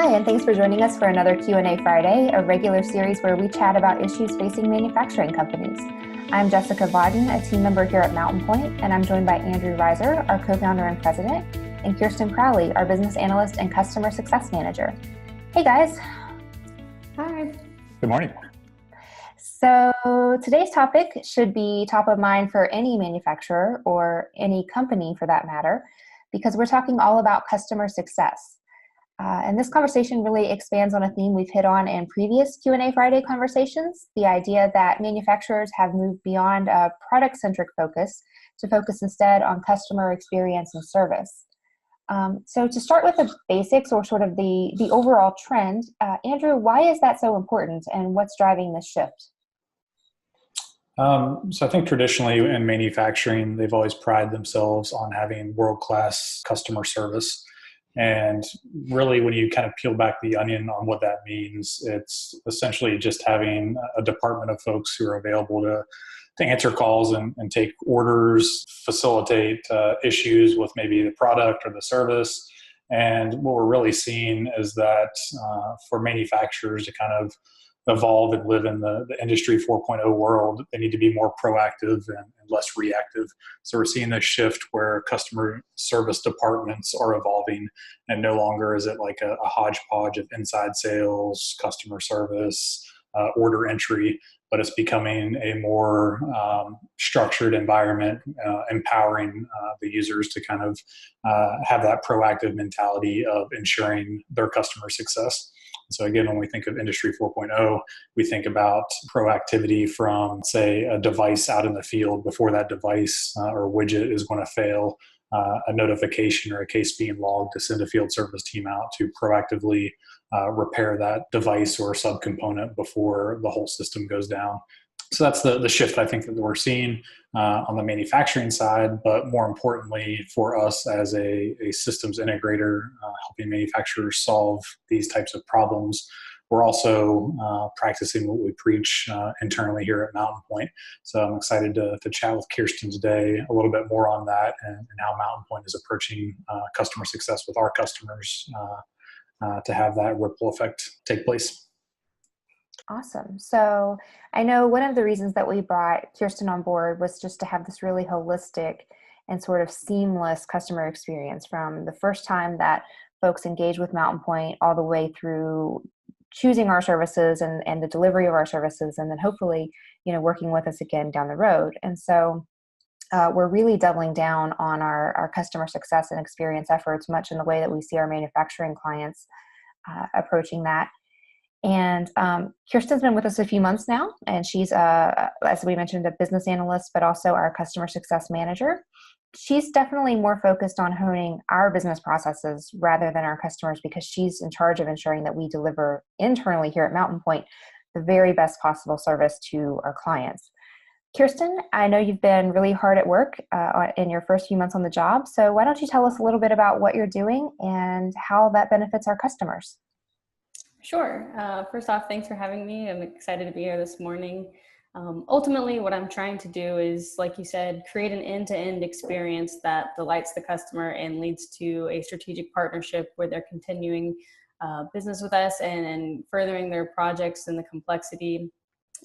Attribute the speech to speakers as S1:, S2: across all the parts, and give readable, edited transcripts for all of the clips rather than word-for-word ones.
S1: Hi, and thanks for joining us for another Q&A Friday, a regular series where we chat about issues facing manufacturing companies. I'm Jessica Vodden, a team member here at Mountain Point, and I'm joined by Andrew Reiser, our co-founder and president, and Kirsten Crowley, our business analyst and customer success manager. Hey guys.
S2: Hi.
S3: Good morning.
S1: So today's topic should be top of mind for any manufacturer or any company for that matter, because we're talking all about customer success. And this conversation really expands on a theme we've hit on in previous Q&A Friday conversations, the idea that manufacturers have moved beyond a product-centric focus to focus instead on customer experience and service. So to start with the basics or sort of the overall trend, Andrew, why is that so important and what's driving this shift?
S3: So I think traditionally in manufacturing, they've always prided themselves on having world-class customer service. And really, when you kind of peel back the onion on what that means, it's essentially just having a department of folks who are available to answer calls and take orders, facilitate issues with maybe the product or the service. And what we're really seeing is that for manufacturers to kind of evolve and live in the Industry 4.0 world, they need to be more proactive and less reactive. So we're seeing this shift where customer service departments are evolving, and no longer is it like a hodgepodge of inside sales, customer service, order entry, but it's becoming a more structured environment, empowering the users to kind of have that proactive mentality of ensuring their customer success. So again, when we think of Industry 4.0, we think about proactivity from, say, a device out in the field before that device or widget is going to fail, a notification or a case being logged to send a field service team out to proactively repair that device or subcomponent before the whole system goes down. So that's the shift I think that we're seeing on the manufacturing side, but more importantly for us as a systems integrator, helping manufacturers solve these types of problems. We're also practicing what we preach internally here at Mountain Point. So I'm excited to chat with Kirsten today a little bit more on that and how Mountain Point is approaching customer success with our customers to have that ripple effect take place.
S1: Awesome. So I know one of the reasons that we brought Kirsten on board was just to have this really holistic and sort of seamless customer experience from the first time that folks engage with Mountain Point all the way through choosing our services and the delivery of our services, and then hopefully, working with us again down the road. And so we're really doubling down on our customer success and experience efforts, much in the way that we see our manufacturing clients approaching that. And Kirsten's been with us a few months now, and she's, as we mentioned, a business analyst, but also our customer success manager. She's definitely more focused on honing our business processes rather than our customers, because she's in charge of ensuring that we deliver internally here at Mountain Point the very best possible service to our clients. Kirsten, I know you've been really hard at work in your first few months on the job, so why don't you tell us a little bit about what you're doing and how that benefits our customers?
S2: Sure. First off, thanks for having me. I'm excited to be here this morning. Ultimately, what I'm trying to do is, like you said, create an end-to-end experience that delights the customer and leads to a strategic partnership where they're continuing business with us and furthering their projects and the complexity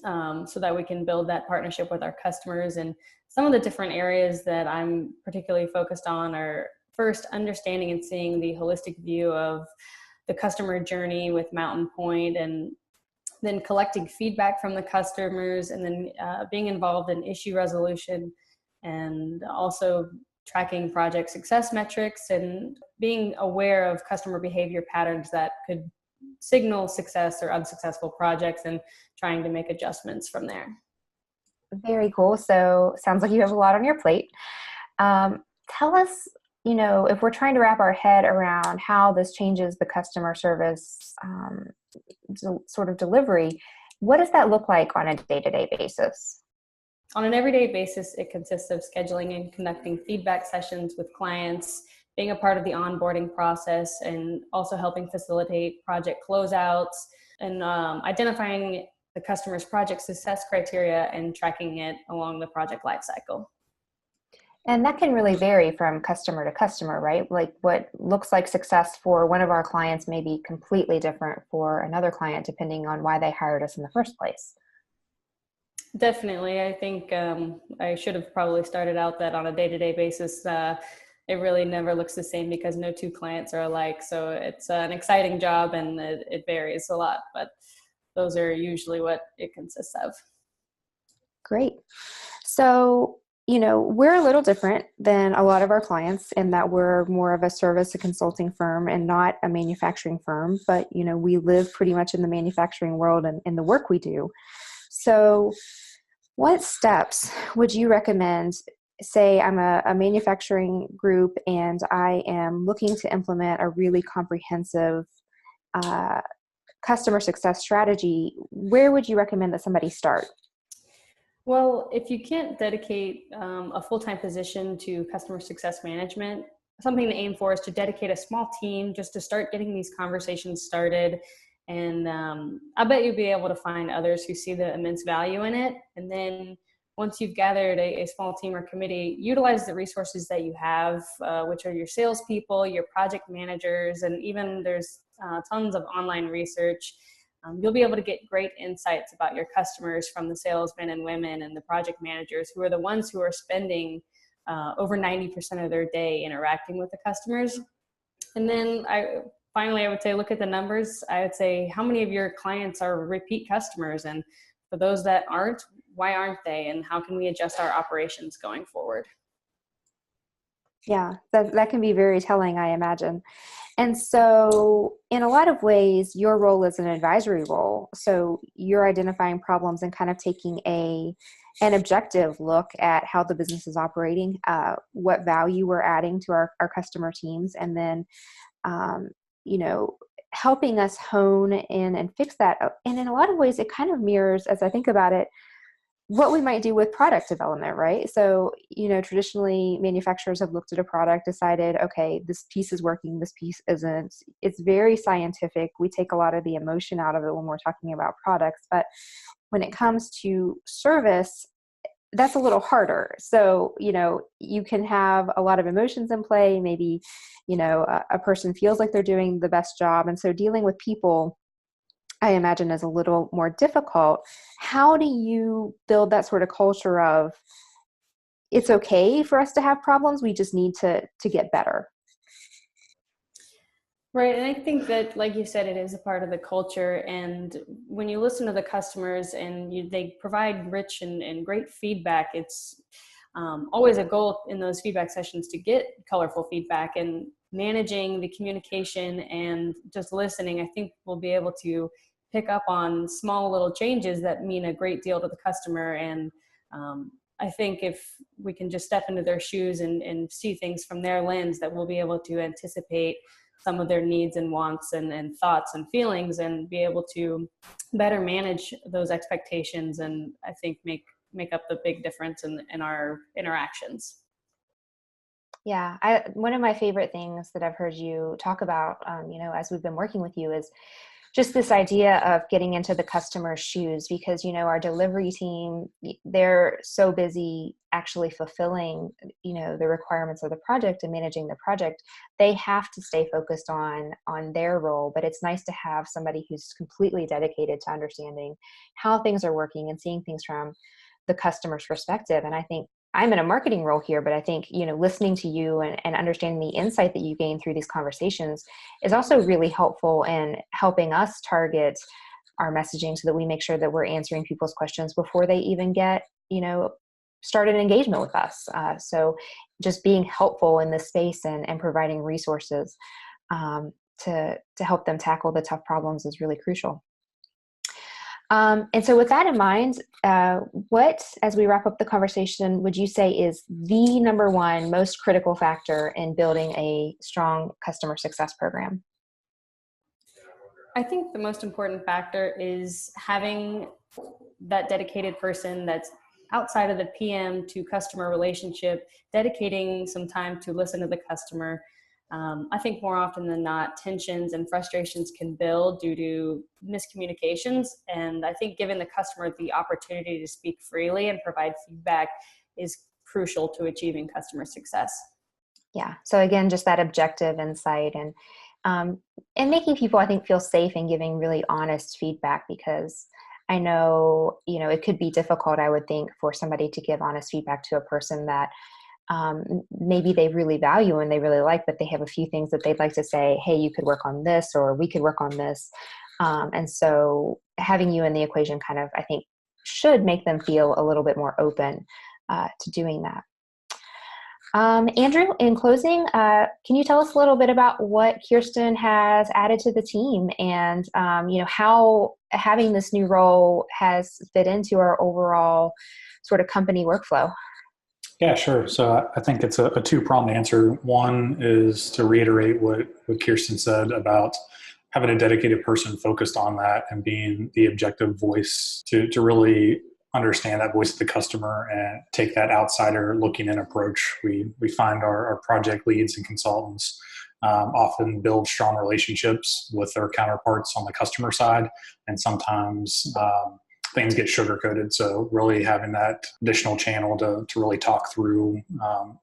S2: so that we can build that partnership with our customers. And some of the different areas that I'm particularly focused on are, first, understanding and seeing the holistic view of the customer journey with Mountain Point, and then collecting feedback from the customers, and then being involved in issue resolution, and also tracking project success metrics and being aware of customer behavior patterns that could signal success or unsuccessful projects and trying to make adjustments from there.
S1: Very cool. So sounds like you have a lot on your plate. Tell us, if we're trying to wrap our head around how this changes the customer service sort of delivery, what does that look like on a day-to-day basis?
S2: On an everyday basis, it consists of scheduling and conducting feedback sessions with clients, being a part of the onboarding process, and also helping facilitate project closeouts, and identifying the customer's project success criteria and tracking it along the project lifecycle.
S1: And that can really vary from customer to customer, right? Like what looks like success for one of our clients may be completely different for another client, depending on why they hired us in the first place.
S2: Definitely. I think I should have probably started out that on a day-to-day basis. It really never looks the same because no two clients are alike. So it's an exciting job and it varies a lot, but those are usually what it consists of.
S1: Great. So, we're a little different than a lot of our clients in that we're more of a service and consulting firm and not a manufacturing firm, but, we live pretty much in the manufacturing world and in the work we do. So, what steps would you recommend? Say I'm a manufacturing group and I am looking to implement a really comprehensive uh, customer success strategy. Where would you recommend that somebody start?
S2: Well, if you can't dedicate a full-time position to customer success management, something to aim for is to dedicate a small team just to start getting these conversations started. And I bet you'll be able to find others who see the immense value in it. And then once you've gathered a small team or committee, utilize the resources that you have, which are your salespeople, your project managers, and even there's tons of online research. You'll be able to get great insights about your customers from the salesmen and women and the project managers who are the ones who are spending over 90% of their day interacting with the customers. And then finally, I would say, look at the numbers. I would say, how many of your clients are repeat customers? And for those that aren't, why aren't they? And how can we adjust our operations going forward?
S1: Yeah, that can be very telling, I imagine. And so, in a lot of ways, your role is an advisory role. So, you're identifying problems and kind of taking an objective look at how the business is operating, what value we're adding to our customer teams, and then, um, you know, helping us hone in and fix that. And in a lot of ways, it kind of mirrors, as I think about it, what we might do with product development, right? So, traditionally manufacturers have looked at a product, decided, okay, this piece is working, this piece isn't. It's very scientific. We take a lot of the emotion out of it when we're talking about products. But when it comes to service, that's a little harder. So, you can have a lot of emotions in play. Maybe, a person feels like they're doing the best job. And so dealing with people, I imagine, is a little more difficult. How do you build that sort of culture of it's okay for us to have problems, we just need to get better?
S2: Right. And I think that, like you said, it is a part of the culture. And when you listen to the customers and they provide rich and great feedback, it's always a goal in those feedback sessions to get colorful feedback, and managing the communication and just listening. I think we'll be able to pick up on small little changes that mean a great deal to the customer. And I think if we can just step into their shoes and see things from their lens, that we'll be able to anticipate some of their needs and wants and thoughts and feelings, and be able to better manage those expectations, and I think make up the big difference in our interactions.
S1: Yeah, one of my favorite things that I've heard you talk about, as we've been working with you, is just this idea of getting into the customer's shoes, because our delivery team, they're so busy actually fulfilling the requirements of the project and managing the project. They have to stay focused on their role, but it's nice to have somebody who's completely dedicated to understanding how things are working and seeing things from the customer's perspective. And I think I'm in a marketing role here, but I think, listening to you and understanding the insight that you gain through these conversations is also really helpful in helping us target our messaging so that we make sure that we're answering people's questions before they even get, start an engagement with us. So just being helpful in this space and providing resources to help them tackle the tough problems is really crucial. And so with that in mind, what, as we wrap up the conversation, would you say is the number one most critical factor in building a strong customer success program?
S2: I think the most important factor is having that dedicated person that's outside of the PM to customer relationship, dedicating some time to listen to the customer. I think more often than not, tensions and frustrations can build due to miscommunications. And I think giving the customer the opportunity to speak freely and provide feedback is crucial to achieving customer success.
S1: Yeah. So again, just that objective insight and making people, I think, feel safe and giving really honest feedback, because I know, it could be difficult, I would think, for somebody to give honest feedback to a person that maybe they really value and they really like, but they have a few things that they'd like to say, hey, you could work on this, or we could work on this. And so having you in the equation kind of, I think, should make them feel a little bit more open to doing that. Andrew, in closing, can you tell us a little bit about what Kirsten has added to the team, and how having this new role has fit into our overall sort of company workflow?
S3: Yeah, sure. So I think it's a two-pronged answer. One is to reiterate what Kirsten said about having a dedicated person focused on that and being the objective voice to really understand that voice of the customer and take that outsider looking in approach. We find our project leads and consultants often build strong relationships with their counterparts on the customer side, and sometimes things get sugar-coated. So really having that additional channel to really talk through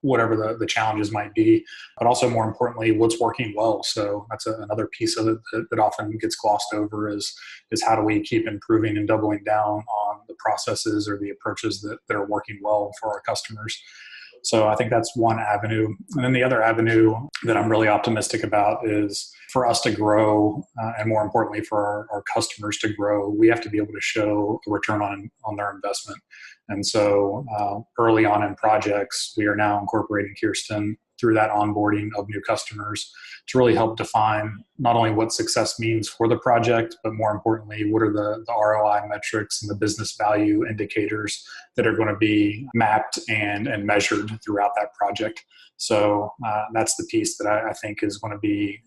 S3: whatever the challenges might be, but also more importantly, what's working well. So that's another piece of it that often gets glossed over is how do we keep improving and doubling down on the processes or the approaches that are working well for our customers. So I think that's one avenue. And then the other avenue that I'm really optimistic about is for us to grow, and more importantly for our customers to grow, we have to be able to show a return on their investment. And so early on in projects, we are now incorporating Kirsten through that onboarding of new customers to really help define not only what success means for the project, but more importantly, what are the ROI metrics and the business value indicators that are going to be mapped and measured throughout that project. So that's the piece that I think is going to be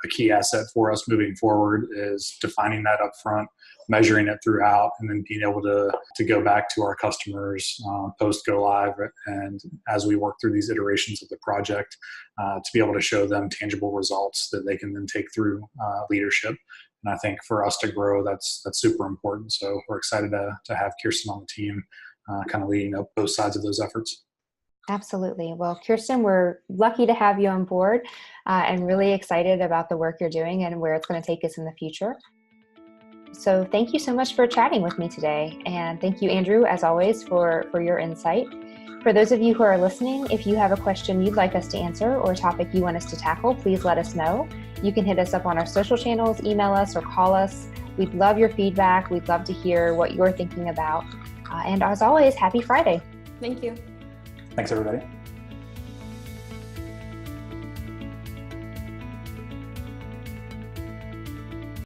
S3: a key asset for us moving forward, is defining that up front, measuring it throughout, and then being able to go back to our customers post go live, and as we work through these iterations of the project, to be able to show them tangible results that they can then take through leadership. And I think for us to grow, that's super important. So we're excited to have Kirsten on the team, kind of leading up both sides of those efforts.
S1: Absolutely. Well, Kirsten, we're lucky to have you on board and really excited about the work you're doing and where it's going to take us in the future. So thank you so much for chatting with me today. And thank you, Andrew, as always, for your insight. For those of you who are listening, if you have a question you'd like us to answer or a topic you want us to tackle, please let us know. You can hit us up on our social channels, email us, or call us. We'd love your feedback. We'd love to hear what you're thinking about. And as always, happy Friday.
S2: Thank you.
S3: Thanks, everybody.